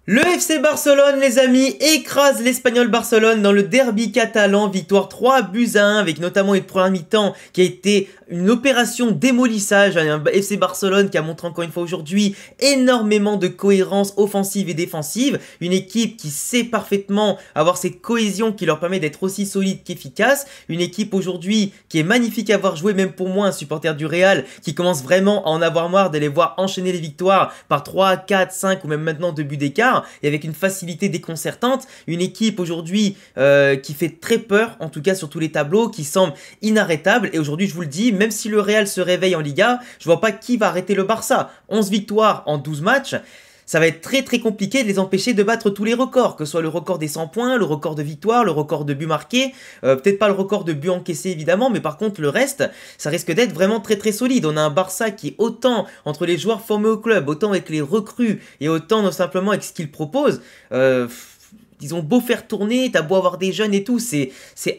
Le FC Barcelone, les amis, écrase l'Espagnol Barcelone dans le derby catalan, victoire 3-1 avec notamment une première mi-temps qui a été une opération démolissage. Un FC Barcelone qui a montré encore une fois aujourd'hui énormément de cohérence offensive et défensive. Une équipe qui sait parfaitement avoir cette cohésion qui leur permet d'être aussi solide qu'efficace. Une équipe aujourd'hui qui est magnifique à voir jouer, même pour moi, un supporter du Real qui commence vraiment à en avoir marre de les voir enchaîner les victoires par 3, 4, 5 ou même maintenant 2 buts d'écart. Et avec une facilité déconcertante, une équipe aujourd'hui qui fait très peur, en tout cas sur tous les tableaux, qui semble inarrêtable. Et aujourd'hui, je vous le dis, même si le Real se réveille en Liga, je vois pas qui va arrêter le Barça. 11 victoires en 12 matchs. Ça va être très compliqué de les empêcher de battre tous les records, que ce soit le record des 100 points, le record de victoires, le record de buts marqués, peut-être pas le record de buts encaissés évidemment, mais par contre le reste, ça risque d'être vraiment très solide. On a un Barça qui est autant entre les joueurs formés au club, autant avec les recrues et autant non simplement avec ce qu'ils proposent. Ils ont beau faire tourner, t'as beau avoir des jeunes et tout, c'est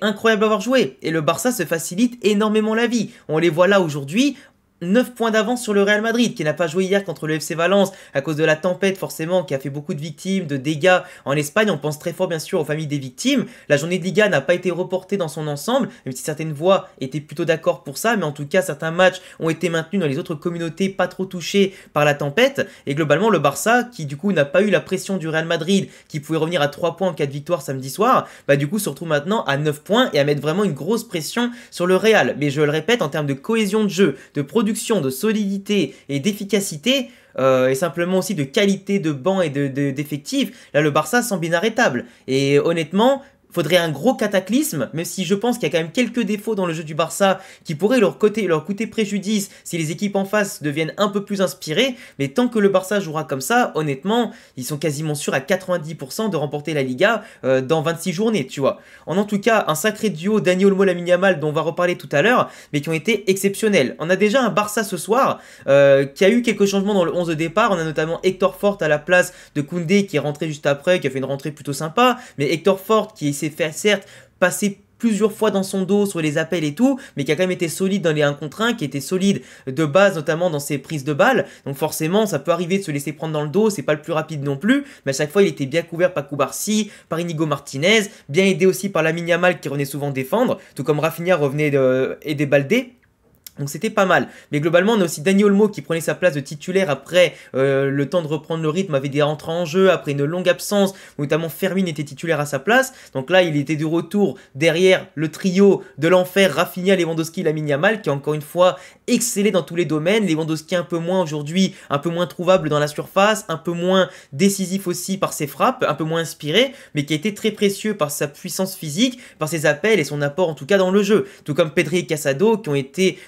incroyable à voir jouer. Et le Barça se facilite énormément la vie. On les voit là aujourd'hui. 9 points d'avance sur le Real Madrid qui n'a pas joué hier contre le FC Valence à cause de la tempête forcément qui a fait beaucoup de victimes, de dégâts en Espagne. On pense très fort bien sûr aux familles des victimes. La journée de Liga n'a pas été reportée dans son ensemble, même si certaines voix étaient plutôt d'accord pour ça, mais en tout cas certains matchs ont été maintenus dans les autres communautés pas trop touchées par la tempête. Et globalement le Barça qui du coup n'a pas eu la pression du Real Madrid qui pouvait revenir à 3 points en cas de victoire samedi soir, bah du coup se retrouve maintenant à 9 points et à mettre vraiment une grosse pression sur le Real. Mais je le répète, en termes de cohésion de jeu, de production, de solidité et d'efficacité, et simplement aussi de qualité de banc et d'effectifs, là le Barça semble inarrêtable. Et honnêtement, faudrait un gros cataclysme, même si je pense qu'il y a quand même quelques défauts dans le jeu du Barça qui pourraient leur coûter préjudice si les équipes en face deviennent un peu plus inspirées. Mais tant que le Barça jouera comme ça, honnêtement, ils sont quasiment sûrs à 90% de remporter la Liga dans 26 journées, tu vois. En tout cas, un sacré duo Dani Olmo-Lamine Yamal dont on va reparler tout à l'heure, mais qui ont été exceptionnels. On a déjà un Barça ce soir qui a eu quelques changements dans le 11 de départ. On a notamment Hector Fort à la place de Koundé qui est rentré juste après, qui a fait une rentrée plutôt sympa. Mais Hector Fort qui s'est fait certes passer plusieurs fois dans son dos sur les appels et tout, mais qui a quand même été solide dans les 1 contre 1, qui était solide de base notamment dans ses prises de balles. Donc forcément ça peut arriver de se laisser prendre dans le dos, c'est pas le plus rapide non plus, mais à chaque fois il était bien couvert par Cubarsí, par Inigo Martinez, bien aidé aussi par Lamine Yamal qui revenait souvent défendre, tout comme Rafinha revenait aider Baldé. Donc c'était pas mal. Mais globalement, on a aussi Dani Olmo qui prenait sa place de titulaire après le temps de reprendre le rythme, avait des rentrées en jeu, après une longue absence, où notamment Fermin était titulaire à sa place. Donc là, il était de retour derrière le trio de l'enfer, Rafinha, Lewandowski, Lamine Yamal, qui a encore une fois excellé dans tous les domaines. Lewandowski un peu moins aujourd'hui, un peu moins trouvable dans la surface, un peu moins décisif aussi par ses frappes, un peu moins inspiré, mais qui a été très précieux par sa puissance physique, par ses appels et son apport en tout cas dans le jeu. Tout comme Pedri et Casado qui ont été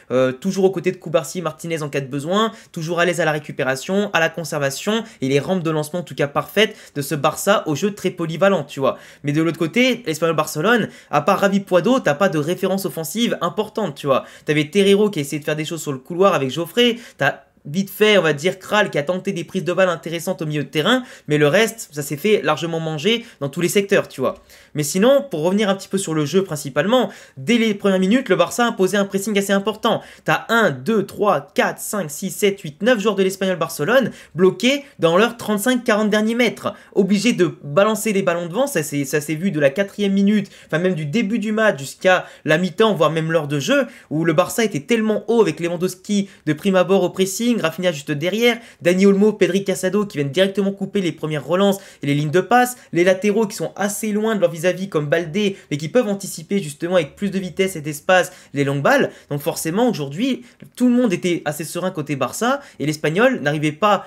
toujours aux côtés de Cubarsí, Martinez en cas de besoin, toujours à l'aise à la récupération, à la conservation et les rampes de lancement en tout cas parfaites de ce Barça au jeu très polyvalent, tu vois. Mais de l'autre côté, l'Espagnol Barcelone, à part Ravi Puado, t'as pas de référence offensive importante, tu vois. T'avais Terrero qui a essayé de faire des choses sur le couloir avec Joffré, t'as vite fait, on va dire, Kral qui a tenté des prises de balles intéressantes au milieu de terrain, mais le reste, ça s'est fait largement manger dans tous les secteurs, tu vois. Mais sinon, pour revenir un petit peu sur le jeu principalement, dès les premières minutes, le Barça a imposé un pressing assez important. T'as 1, 2, 3, 4, 5, 6, 7, 8, 9 joueurs de l'Espagnol Barcelone bloqués dans leurs 35-40 derniers mètres, obligés de balancer les ballons devant, ça s'est vu de la 4e minute, enfin même du début du match jusqu'à la mi-temps, voire même l'heure de jeu, où le Barça était tellement haut avec Lewandowski de prime abord au pressing, Rafinha juste derrière, Dani Olmo, Pedri, Casado qui viennent directement couper les premières relances et les lignes de passe, les latéraux qui sont assez loin de leur vis-à-vis comme Baldé, mais qui peuvent anticiper justement avec plus de vitesse et d'espace les longues balles. Donc forcément aujourd'hui tout le monde était assez serein côté Barça et l'Espagnol n'arrivait pas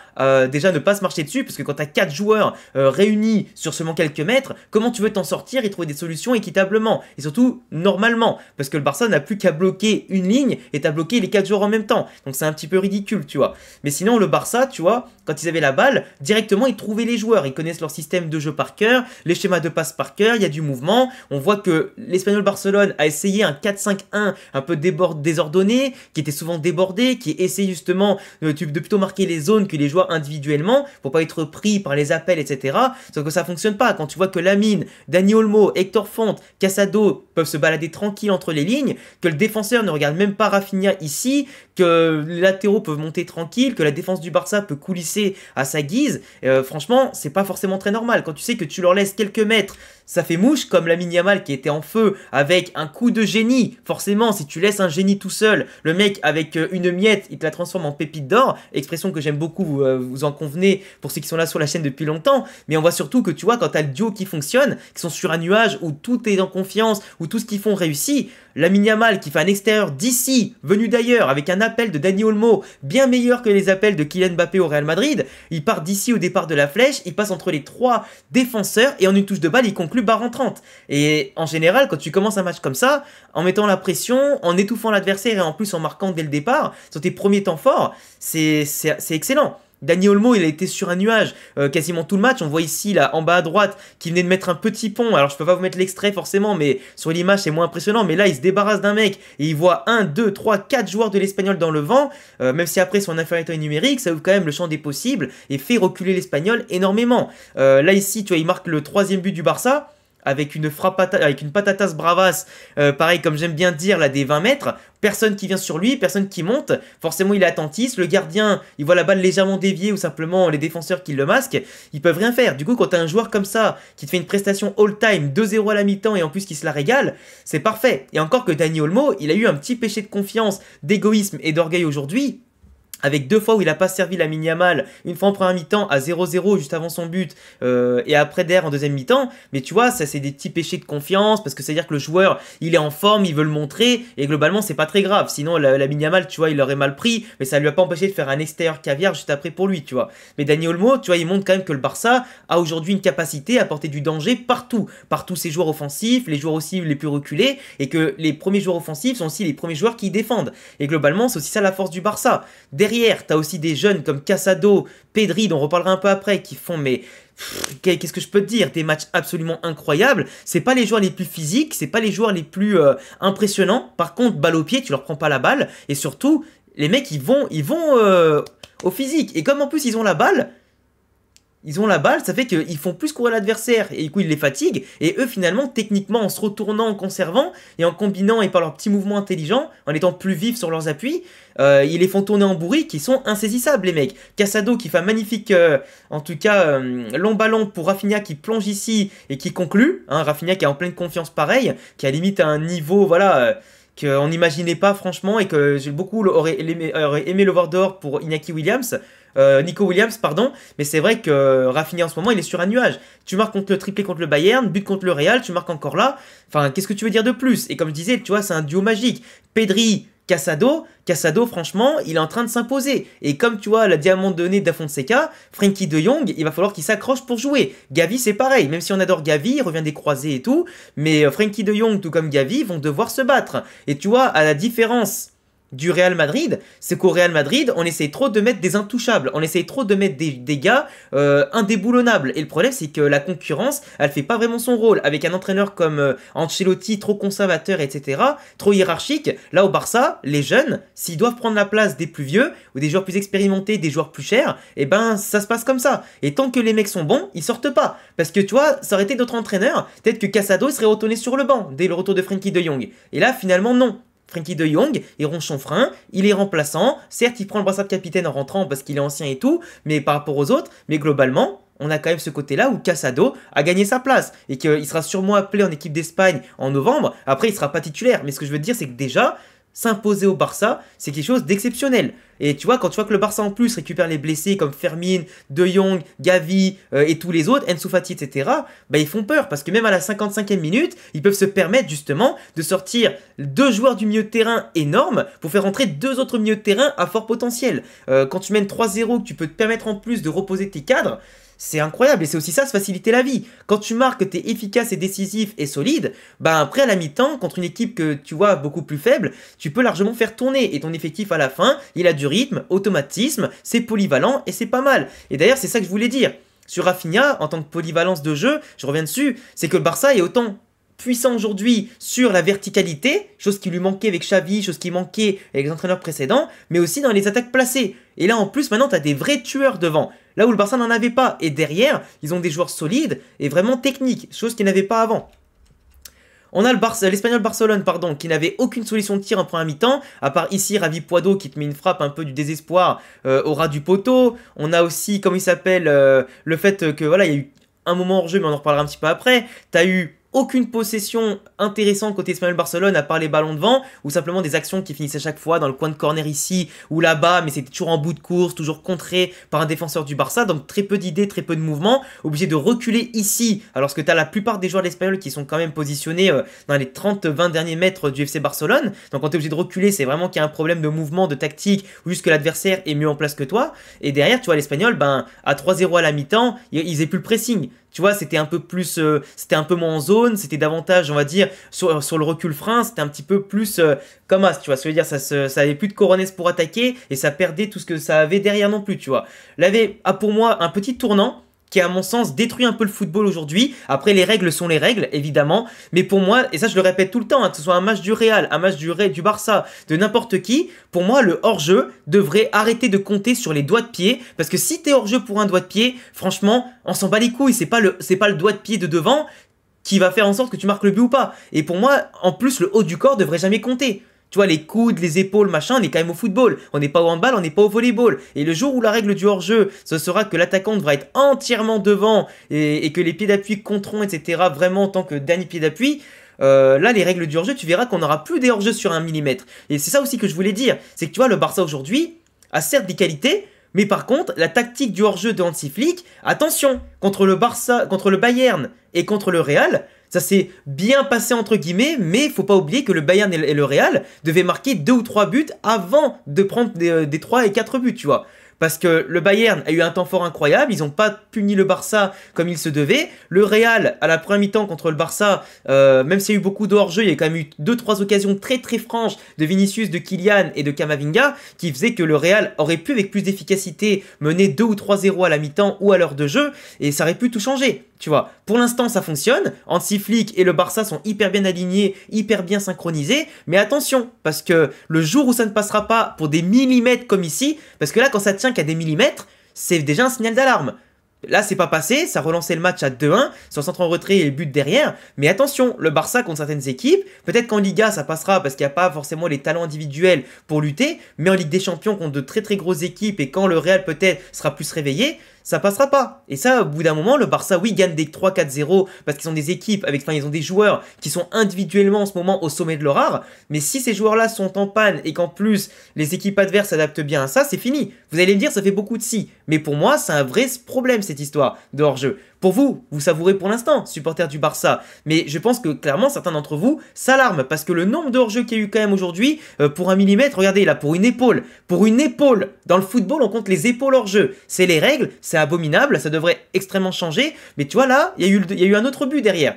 déjà à ne pas se marcher dessus, parce que quand tu as 4 joueurs réunis sur seulement quelques mètres, comment tu veux t'en sortir et trouver des solutions équitablement et surtout normalement, parce que le Barça n'a plus qu'à bloquer une ligne et t'as bloqué les 4 joueurs en même temps, donc c'est un petit peu ridicule, tu vois. Mais sinon le Barça, tu vois, quand ils avaient la balle, directement ils trouvaient les joueurs, ils connaissent leur système de jeu par cœur, les schémas de passe par cœur, il y a du mouvement. On voit que l'Espagnol Barcelone a essayé un 4-5-1 un peu désordonné, qui était souvent débordé, qui essayait justement de plutôt marquer les zones que les joueurs individuellement, pour pas être pris par les appels, etc. Sauf que ça fonctionne pas. Quand tu vois que Lamine, Dani Olmo, Hector Font, Casado peuvent se balader tranquille entre les lignes, que le défenseur ne regarde même pas Rafinha ici, que les latéraux peuvent monter côté tranquille, que la défense du Barça peut coulisser à sa guise, franchement, c'est pas forcément très normal. Quand tu sais que tu leur laisses quelques mètres, ça fait mouche, comme Lamine Yamal qui était en feu avec un coup de génie. Forcément, si tu laisses un génie tout seul, le mec avec une miette, il te la transforme en pépite d'or. Expression que j'aime beaucoup, vous en convenez pour ceux qui sont là sur la chaîne depuis longtemps. Mais on voit surtout que tu vois, quand tu as le duo qui fonctionne, qui sont sur un nuage où tout est en confiance, où tout ce qu'ils font réussit, Lamine Yamal qui fait un extérieur d'ici, venu d'ailleurs, avec un appel de Dani Olmo, bien meilleur que les appels de Kylian Mbappé au Real Madrid. Il part d'ici au départ de la flèche, il passe entre les 3 défenseurs et en une touche de balle, il conclut barre entrante. Et en général, quand tu commences un match comme ça, en mettant la pression, en étouffant l'adversaire et en plus en marquant dès le départ, sur tes premiers temps forts, c'est excellent. Dani Olmo, il a été sur un nuage quasiment tout le match. On voit ici, là, en bas à droite, qu'il venait de mettre un petit pont. Alors, je peux pas vous mettre l'extrait forcément, mais sur l'image, c'est moins impressionnant. Mais là, il se débarrasse d'un mec et il voit 1, 2, 3, 4 joueurs de l'Espagnol dans le vent. Même si après, son infériorité numérique, ça ouvre quand même le champ des possibles et fait reculer l'Espagnol énormément. Là, ici, tu vois, il marque le 3e but du Barça avec une avec une patatas bravas, pareil comme j'aime bien dire là, des 20 mètres, personne qui vient sur lui, personne qui monte, forcément il est attentiste, le gardien il voit la balle légèrement déviée ou simplement les défenseurs qui le masquent, ils peuvent rien faire. Du coup quand tu as un joueur comme ça qui te fait une prestation all-time, 2-0 à la mi-temps et en plus qui se la régale, c'est parfait. Et encore que Dani Olmo, il a eu un petit péché de confiance, d'égoïsme et d'orgueil aujourd'hui, avec 2 fois où il n'a pas servi Lamine Yamal, une fois en première mi-temps à 0-0 juste avant son but et après derrière en deuxième mi-temps. Mais tu vois, ça c'est des petits péchés de confiance parce que c'est-à-dire que le joueur il est en forme, il veut le montrer et globalement c'est pas très grave. Sinon Lamine Yamal, tu vois, il aurait mal pris, mais ça lui a pas empêché de faire un extérieur caviar juste après pour lui, tu vois. Mais Dani Olmo, tu vois, il montre quand même que le Barça a aujourd'hui une capacité à porter du danger partout, par tous ses joueurs offensifs, les joueurs aussi les plus reculés et que les premiers joueurs offensifs sont aussi les premiers joueurs qui défendent. Et globalement, c'est aussi ça la force du Barça. Derrière, tu as aussi des jeunes comme Casado, Pedri, dont on reparlera un peu après, qui font, mais qu'est-ce que je peux te dire, des matchs absolument incroyables. C'est pas les joueurs les plus physiques, c'est pas les joueurs les plus impressionnants. Par contre, balle au pied, tu leur prends pas la balle. Et surtout, les mecs, ils vont au physique. Et comme en plus, ils ont la balle, ça fait qu'ils font plus courir l'adversaire et du coup ils les fatiguent. Et eux finalement, techniquement, en se retournant, en conservant et en combinant et par leurs petits mouvements intelligents, en étant plus vifs sur leurs appuis, ils les font tourner en bourrique, qui sont insaisissables les mecs. Casado qui fait un magnifique, en tout cas, long ballon pour Rafinha qui plonge ici et qui conclut. Hein, Rafinha qui est en pleine confiance pareil, qui a limite un niveau, voilà... qu'on n'imaginait pas franchement et que j'ai beaucoup aurait aimé le voir dehors pour Nico Williams, pardon, mais c'est vrai que Rafinha en ce moment il est sur un nuage. Tu marques contre le triplé contre le Bayern, but contre le Real, tu marques encore là. Enfin, qu'est-ce que tu veux dire de plus? Et comme je disais, tu vois, c'est un duo magique. Pedri, Casado, franchement, il est en train de s'imposer. Et comme tu vois, la diamant de nez d'Afonseca, Frenkie de Jong, il va falloir qu'il s'accroche pour jouer. Gavi, c'est pareil. Même si on adore Gavi, il revient des croisés et tout. Mais Frenkie de Jong, tout comme Gavi, vont devoir se battre. Et tu vois, à la différence du Real Madrid, c'est qu'au Real Madrid, on essaye trop de mettre des intouchables, on essaye trop de mettre des gars indéboulonnables. Et le problème, c'est que la concurrence, elle fait pas vraiment son rôle. Avec un entraîneur comme Ancelotti, trop conservateur, etc., trop hiérarchique, là au Barça, les jeunes, s'ils doivent prendre la place des plus vieux, ou des joueurs plus expérimentés, des joueurs plus chers, et ben ça se passe comme ça. Et tant que les mecs sont bons, ils sortent pas. Parce que tu vois, ça aurait été d'autres entraîneurs, peut-être que Casado serait retourné sur le banc dès le retour de Frenkie de Jong. Et là, finalement, non. Frenkie de Jong, il ronge son frein, il est remplaçant, certes il prend le brassard de capitaine en rentrant parce qu'il est ancien et tout, mais par rapport aux autres, mais globalement, on a quand même ce côté-là où Casado a gagné sa place et qu'il sera sûrement appelé en équipe d'Espagne en novembre, après il sera pas titulaire, mais ce que je veux dire c'est que déjà, s'imposer au Barça, c'est quelque chose d'exceptionnel. Et tu vois, quand tu vois que le Barça en plus récupère les blessés comme Fermin, De Jong, Gavi et tous les autres, Ansu Fati, etc., bah ils font peur parce que même à la 55e minute, ils peuvent se permettre justement de sortir 2 joueurs du milieu de terrain énormes pour faire entrer 2 autres milieux de terrain à fort potentiel. Quand tu mènes 3-0, que tu peux te permettre en plus de reposer tes cadres, c'est incroyable et c'est aussi ça, se faciliter la vie. Quand tu marques que tu es efficace et décisif et solide, bah après à la mi-temps, contre une équipe que tu vois beaucoup plus faible, tu peux largement faire tourner et ton effectif à la fin, il a du rythme, automatisme, c'est polyvalent et c'est pas mal. Et d'ailleurs, c'est ça que je voulais dire. Sur Rafinha, en tant que polyvalence de jeu, je reviens dessus, c'est que le Barça est autant puissant aujourd'hui sur la verticalité, chose qui lui manquait avec Xavi, chose qui manquait avec les entraîneurs précédents, mais aussi dans les attaques placées. Et là en plus maintenant tu as des vrais tueurs devant, là où le Barça n'en avait pas. Et derrière, ils ont des joueurs solides et vraiment techniques, chose qu'ils n'avaient pas avant. On a l'Espagnol Barcelone, pardon, qui n'avait aucune solution de tir en première mi-temps, à part ici Ravi Puado qui te met une frappe un peu du désespoir au ras du poteau. On a aussi, comme il s'appelle, le fait que voilà, il y a eu un moment hors jeu, mais on en reparlera un petit peu après. T'as eu aucune possession intéressante côté Espagnol Barcelone à part les ballons devant ou simplement des actions qui finissaient à chaque fois dans le coin de corner ici ou là-bas, mais c'était toujours en bout de course, toujours contré par un défenseur du Barça, donc très peu d'idées, très peu de mouvements, obligé de reculer ici alors que tu as la plupart des joueurs de l'Espagnol qui sont quand même positionnés dans les 30-20 derniers mètres du FC Barcelone, donc quand tu es obligé de reculer, c'est vraiment qu'il y a un problème de mouvement, de tactique ou juste que l'adversaire est mieux en place que toi, et derrière tu vois l'Espagnol, ben à 3-0 à la mi-temps, ils n'avaient plus le pressing. Tu vois, c'était un peu plus, c'était un peu moins en zone, c'était davantage, on va dire, sur le recul frein, c'était un petit peu plus comme As, tu vois. Ça veut dire, ça avait plus de coronesses pour attaquer et ça perdait tout ce que ça avait derrière non plus, tu vois. Là, pour moi, un petit tournant qui, à mon sens, détruit un peu le football aujourd'hui. Après, les règles sont les règles, évidemment. Mais pour moi, et ça je le répète tout le temps, hein, que ce soit un match du Real, un match du Barça, de n'importe qui, pour moi, le hors-jeu devrait arrêter de compter sur les doigts de pied. Parce que si t'es hors-jeu pour un doigt de pied, franchement, on s'en bat les couilles. C'est pas le doigt de pied de devant qui va faire en sorte que tu marques le but ou pas. Et pour moi, en plus, le haut du corps devrait jamais compter. Tu vois, les coudes, les épaules, machin, on est quand même au football. On n'est pas au handball, on n'est pas au volleyball. Et le jour où la règle du hors-jeu, ce sera que l'attaquant devra être entièrement devant et que les pieds d'appui compteront, etc., vraiment en tant que dernier pied d'appui, là, les règles du hors-jeu, tu verras qu'on n'aura plus des hors-jeux sur 1 millimètre. Et c'est ça aussi que je voulais dire. C'est que tu vois, le Barça aujourd'hui a certes des qualités, mais par contre, la tactique du hors-jeu de Hansi Flick, attention, contre le Barça, contre le Bayern et contre le Real, ça s'est bien passé entre guillemets, mais il faut pas oublier que le Bayern et le Real devaient marquer 2 ou 3 buts avant de prendre des 3 et 4 buts, tu vois. Parce que le Bayern a eu un temps fort incroyable, ils n'ont pas puni le Barça comme il se devait. Le Real, à la première mi-temps contre le Barça, même s'il y a eu beaucoup de hors-jeu, il y a quand même eu 2-3 occasions très très franches de Vinicius, de Kylian et de Camavinga qui faisaient que le Real aurait pu avec plus d'efficacité mener 2 ou 3-0 à la mi-temps ou à l'heure de jeu et ça aurait pu tout changer. Tu vois, pour l'instant ça fonctionne, Hansi Flick et le Barça sont hyper bien alignés, hyper bien synchronisés, mais attention, parce que le jour où ça ne passera pas pour des millimètres comme ici, parce que là quand ça tient qu'à des millimètres, c'est déjà un signal d'alarme. Là, c'est pas passé, ça relançait le match à 2-1, sur centre en retrait et le but derrière. Mais attention, le Barça contre certaines équipes, peut-être qu'en Liga ça passera parce qu'il n'y a pas forcément les talents individuels pour lutter, mais en Ligue des Champions contre de très très grosses équipes et quand le Real peut-être sera plus réveillé, ça passera pas. Et ça, au bout d'un moment, le Barça, oui, gagne des 3-4-0 parce qu'ils ont des équipes, ils ont des joueurs qui sont individuellement en ce moment au sommet de leur art. Mais si ces joueurs-là sont en panne et qu'en plus les équipes adverses s'adaptent bien à ça, c'est fini. Vous allez me dire, ça fait beaucoup de si. Mais pour moi, c'est un vrai problème cette histoire de hors-jeu. Pour vous, vous savourez pour l'instant, supporters du Barça. Mais je pense que clairement, certains d'entre vous s'alarment parce que le nombre de hors-jeu qu'il y a eu quand même aujourd'hui, pour 1 millimètre, regardez là, pour une épaule. Pour une épaule, dans le football, on compte les épaules hors-jeu. C'est les règles, c'est abominable, ça devrait extrêmement changer. Mais tu vois là, il y a eu un autre but derrière.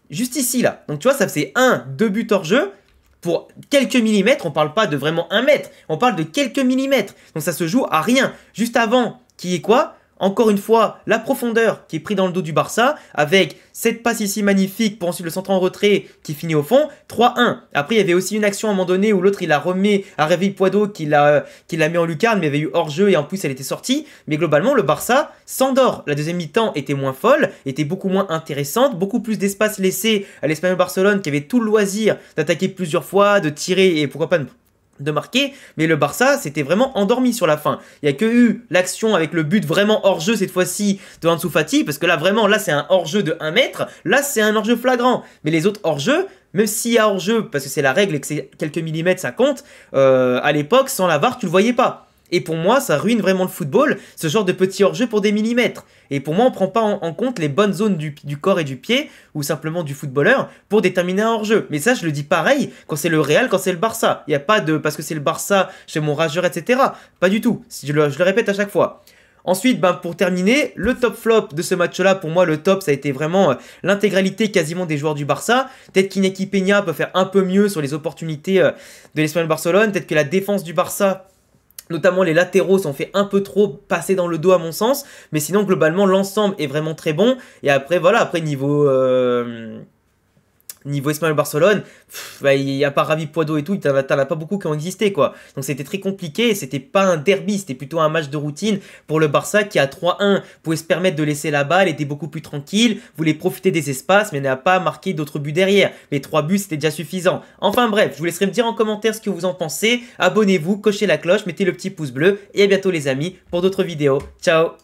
Juste ici là. Donc tu vois, ça faisait 2 buts hors-jeu. Pour quelques millimètres, on parle pas de vraiment 1 mètre, on parle de quelques millimètres. Donc ça se joue à rien. Juste avant, qui est quoi ? Encore une fois, la profondeur qui est prise dans le dos du Barça, avec cette passe ici magnifique pour ensuite le centre en retrait qui finit au fond, 3-1. Après, il y avait aussi une action à un moment donné où l'autre il a remis à Ravi Puado qui l'a mis en lucarne, mais il y avait eu hors-jeu et en plus elle était sortie. Mais globalement, le Barça s'endort. La deuxième mi-temps était moins folle, était beaucoup moins intéressante, beaucoup plus d'espace laissé à l'Espagnol Barcelone qui avait tout le loisir d'attaquer plusieurs fois, de tirer et pourquoi pas de marquer, mais le Barça s'était vraiment endormi sur la fin. Il n'y a que eu l'action avec le but vraiment hors-jeu cette fois-ci de Ansu Fati, parce que là vraiment, là c'est un hors-jeu de 1 mètre, là c'est un hors-jeu flagrant. Mais les autres hors-jeu, même s'il y a hors-jeu, parce que c'est la règle et que c'est quelques millimètres ça compte, à l'époque, sans la VAR, tu le voyais pas. Et pour moi, ça ruine vraiment le football, ce genre de petit hors-jeu pour des millimètres. Et pour moi, on ne prend pas en compte les bonnes zones du corps et du pied, ou simplement du footballeur, pour déterminer un hors-jeu. Mais ça, je le dis pareil, quand c'est le Real, quand c'est le Barça. Il n'y a pas de, parce que c'est le Barça, chez mon rageur, etc. Pas du tout, je le répète à chaque fois. Ensuite, pour terminer, le top flop de ce match-là, pour moi, le top, ça a été vraiment l'intégralité quasiment des joueurs du Barça. Peut-être qu'Iñaki Peña peut faire un peu mieux sur les opportunités de l'Espagnol Barcelone. Peut-être que la défense du Barça, notamment les latéraux, s'en fait un peu trop passer dans le dos à mon sens. Mais sinon, globalement, l'ensemble est vraiment très bon. Et après, voilà, niveau niveau Espagnol Barcelone, bah, il y a pas Ravi Puado et tout, t'en as pas beaucoup qui ont existé quoi. Donc c'était très compliqué, c'était pas un derby, c'était plutôt un match de routine pour le Barça qui à 3-1 pouvait se permettre de laisser la balle, était beaucoup plus tranquille, voulait profiter des espaces mais n'a pas marqué d'autres buts derrière. Les 3 buts c'était déjà suffisant. Enfin bref, je vous laisserai me dire en commentaire ce que vous en pensez, abonnez-vous, cochez la cloche, mettez le petit pouce bleu et à bientôt les amis pour d'autres vidéos. Ciao.